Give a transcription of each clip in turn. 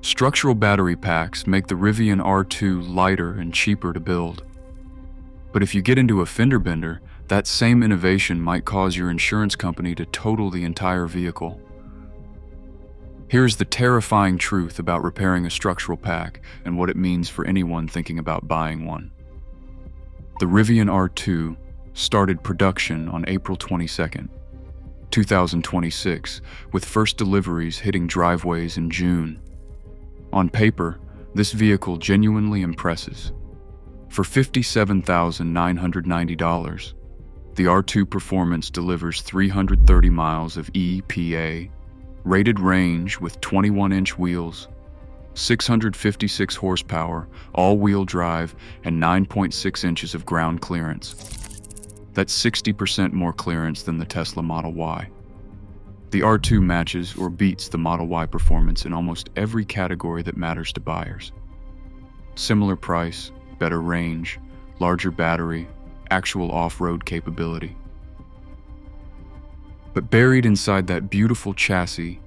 Structural battery packs make the Rivian R2 lighter and cheaper to build. But if you get into a fender bender, that same innovation might cause your insurance company to total the entire vehicle. Here's the terrifying truth about repairing a structural pack and what it means for anyone thinking about buying one. The Rivian R2 started production on April 22, 2026, with first deliveries hitting driveways in June. On paper, this vehicle genuinely impresses. For $57,990, the R2 Performance delivers 330 miles of EPA, rated range with 21-inch wheels, 656 horsepower, all-wheel drive, and 9.6 inches of ground clearance. That's 60% more clearance than the Tesla Model Y. The R2 matches or beats the Model Y performance in almost every category that matters to buyers. Similar price, better range, larger battery, actual off-road capability. But buried inside that beautiful chassis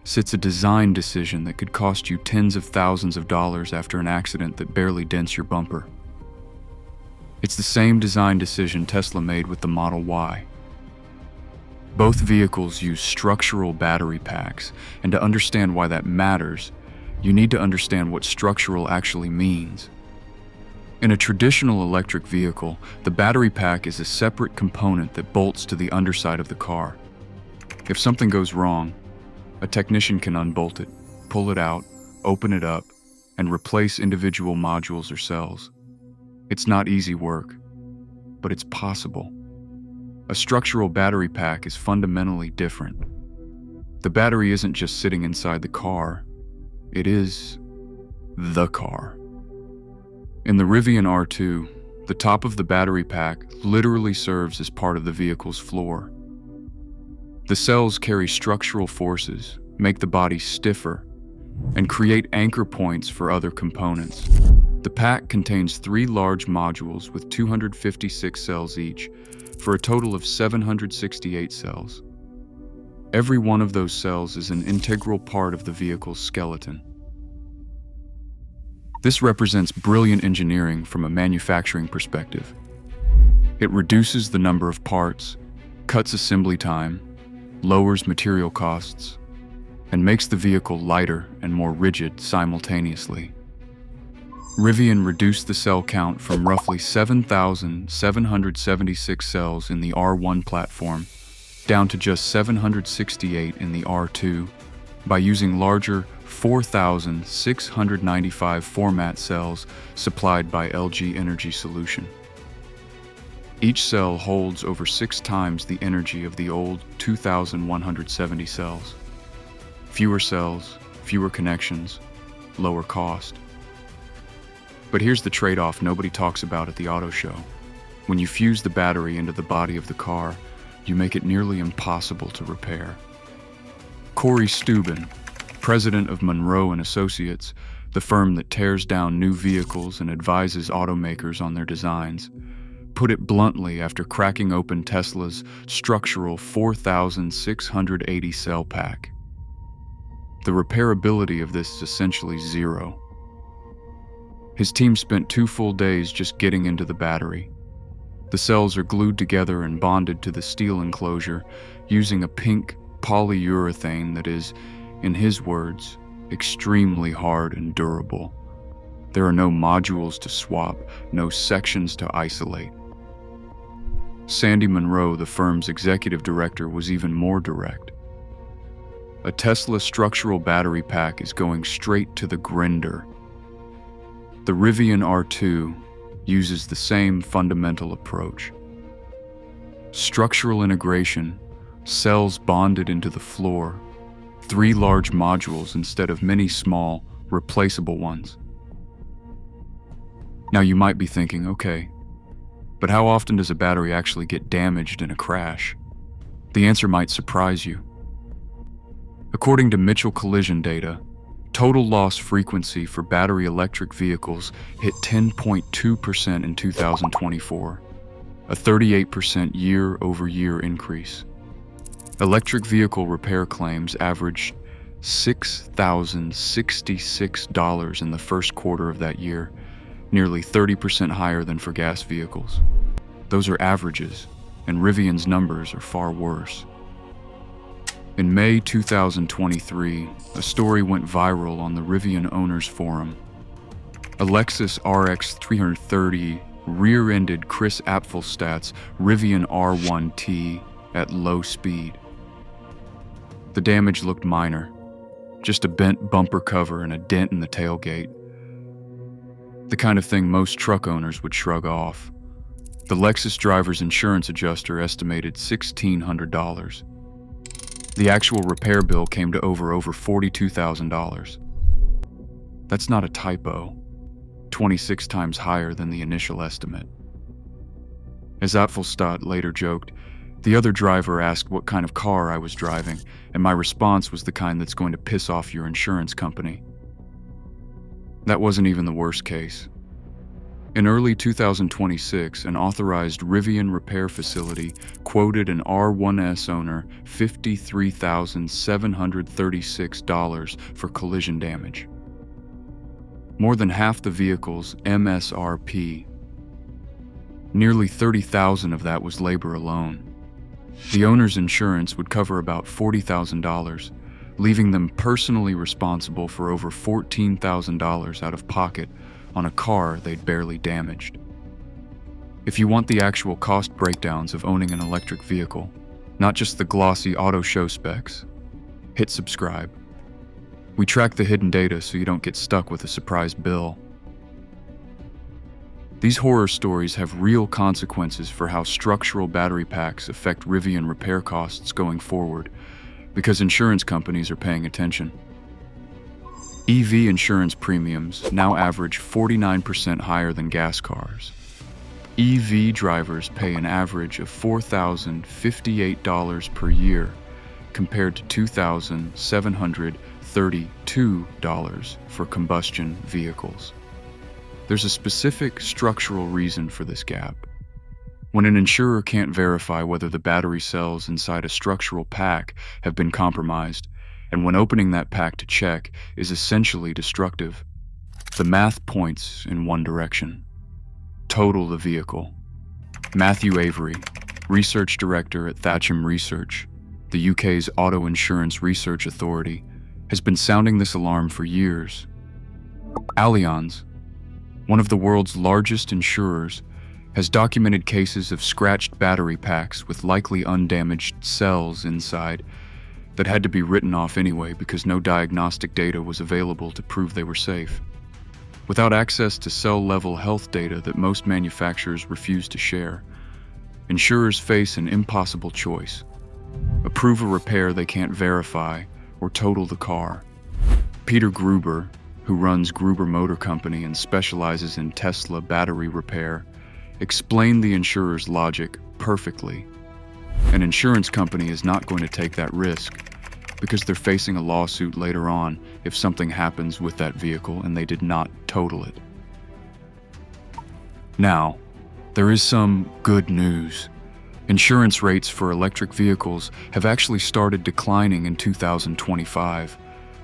sits a design decision that could cost you tens of thousands of dollars after an accident that barely dents your bumper. It's the same design decision Tesla made with the Model Y. Both vehicles use structural battery packs, and to understand why that matters, you need to understand what structural actually means. In a traditional electric vehicle, the battery pack is a separate component that bolts to the underside of the car. If something goes wrong, a technician can unbolt it, pull it out, open it up, and replace individual modules or cells. It's not easy work, but it's possible. A structural battery pack is fundamentally different. The battery isn't just sitting inside the car, it is the car. In the Rivian R2, the top of the battery pack literally serves as part of the vehicle's floor. The cells carry structural forces, make the body stiffer, and create anchor points for other components. The pack contains 3 large modules with 256 cells each, for a total of 768 cells. Every one of those cells is an integral part of the vehicle's skeleton. This represents brilliant engineering from a manufacturing perspective. It reduces the number of parts, cuts assembly time, lowers material costs, and makes the vehicle lighter and more rigid simultaneously. Rivian reduced the cell count from roughly 7,776 cells in the R1 platform down to just 768 in the R2 by using larger 4,695 format cells supplied by LG Energy Solution. Each cell holds over 6 times the energy of the old 2,170 cells. Fewer cells, fewer connections, lower cost. But here's the trade-off nobody talks about at the auto show. When you fuse the battery into the body of the car, you make it nearly impossible to repair. Corey Steuben, president of Monroe & Associates, the firm that tears down new vehicles and advises automakers on their designs, put it bluntly after cracking open Tesla's structural 4,680 cell pack. The repairability of this is essentially zero. His team spent 2 full days just getting into the battery. The cells are glued together and bonded to the steel enclosure using a pink polyurethane that is, in his words, extremely hard and durable. There are no modules to swap, no sections to isolate. Sandy Monroe, the firm's executive director, was even more direct. A Tesla structural battery pack is going straight to the grinder. The Rivian R2 uses the same fundamental approach. Structural integration, cells bonded into the floor, 3 large modules instead of many small, replaceable ones. Now you might be thinking, okay, but how often does a battery actually get damaged in a crash? The answer might surprise you. According to Mitchell collision data, total loss frequency for battery electric vehicles hit 10.2% in 2024, a 38% year-over-year increase. Electric vehicle repair claims averaged $6,066 in the first quarter of that year, nearly 30% higher than for gas vehicles. Those are averages, and Rivian's numbers are far worse. In May 2023, a story went viral on the Rivian Owners Forum. A Lexus RX 330 rear-ended Chris Apfelstadt's Rivian R1T at low speed. The damage looked minor, just a bent bumper cover and a dent in the tailgate. The kind of thing most truck owners would shrug off. The Lexus driver's insurance adjuster estimated $1,600. The actual repair bill came to over $42,000. That's not a typo, 26 times higher than the initial estimate. As Apfelstadt later joked, the other driver asked what kind of car I was driving, and my response was the kind that's going to piss off your insurance company. That wasn't even the worst case. In early 2026, an authorized Rivian repair facility quoted an R1S owner $53,736 for collision damage. More than half the vehicle's MSRP. Nearly $30,000 of that was labor alone. The owner's insurance would cover about $40,000, leaving them personally responsible for over $14,000 out of pocket on a car they'd barely damaged. If you want the actual cost breakdowns of owning an electric vehicle, not just the glossy auto show specs, hit subscribe. We track the hidden data so you don't get stuck with a surprise bill. These horror stories have real consequences for how structural battery packs affect Rivian repair costs going forward, because insurance companies are paying attention. EV insurance premiums now average 49% higher than gas cars. EV drivers pay an average of $4,058 per year, compared to $2,732 for combustion vehicles. There's a specific structural reason for this gap. When an insurer can't verify whether the battery cells inside a structural pack have been compromised, and when opening that pack to check is essentially destructive, the math points in one direction. Total the vehicle. Matthew Avery, Research Director at Thatcham Research, the UK's auto insurance research authority, has been sounding this alarm for years. Allianz, one of the world's largest insurers, has documented cases of scratched battery packs with likely undamaged cells inside that had to be written off anyway because no diagnostic data was available to prove they were safe. Without access to cell-level health data that most manufacturers refuse to share, insurers face an impossible choice: approve a repair they can't verify or total the car. Peter Gruber, who runs Gruber Motor Company and specializes in Tesla battery repair, explained the insurer's logic perfectly. An insurance company is not going to take that risk because they're facing a lawsuit later on if something happens with that vehicle and they did not total it. Now, there is some good news. Insurance rates for electric vehicles have actually started declining in 2025,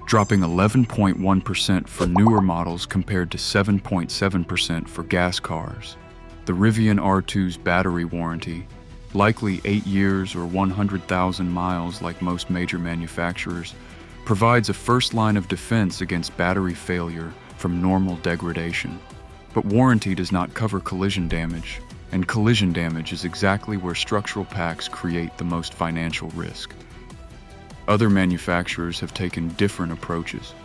dropping 11.1% for newer models compared to 7.7% for gas cars. The Rivian R2's battery warranty, likely 8 years or 100,000 miles like most major manufacturers, provides a first line of defense against battery failure from normal degradation. But warranty does not cover collision damage, and collision damage is exactly where structural packs create the most financial risk. Other manufacturers have taken different approaches.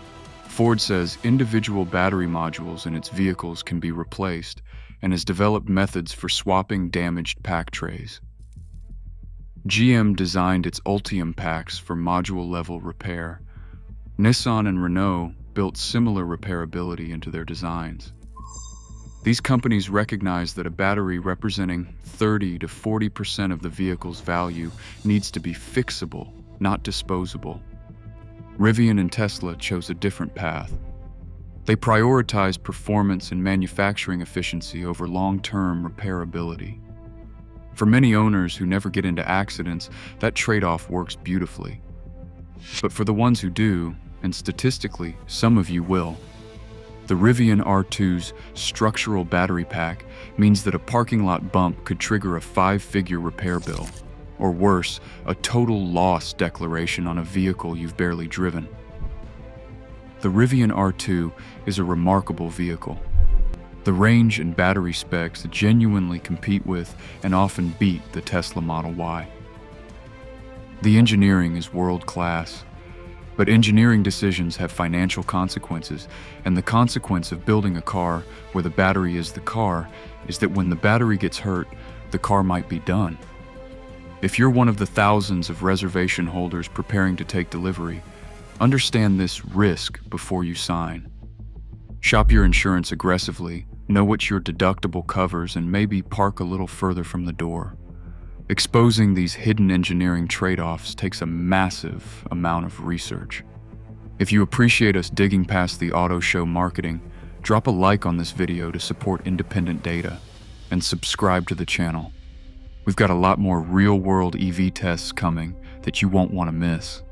Ford says individual battery modules in its vehicles can be replaced and has developed methods for swapping damaged pack trays. GM designed its Ultium packs for module-level repair. Nissan and Renault built similar repairability into their designs. These companies recognize that a battery representing 30 to 40% of the vehicle's value needs to be fixable, not disposable. Rivian and Tesla chose a different path. They prioritize performance and manufacturing efficiency over long-term repairability. For many owners who never get into accidents, that trade-off works beautifully. But for the ones who do, and statistically, some of you will. The Rivian R2's structural battery pack means that a parking lot bump could trigger a 5-figure repair bill, or worse, a total loss declaration on a vehicle you've barely driven. The Rivian R2 is a remarkable vehicle. The range and battery specs genuinely compete with and often beat the Tesla Model Y. The engineering is world-class, but engineering decisions have financial consequences, and the consequence of building a car where the battery is the car is that when the battery gets hurt, the car might be done. If you're one of the thousands of reservation holders preparing to take delivery, understand this risk before you sign. Shop your insurance aggressively, know what your deductible covers, and maybe park a little further from the door. Exposing these hidden engineering trade-offs takes a massive amount of research. If you appreciate us digging past the auto show marketing, drop a like on this video to support independent data, and subscribe to the channel. We've got a lot more real-world EV tests coming that you won't want to miss.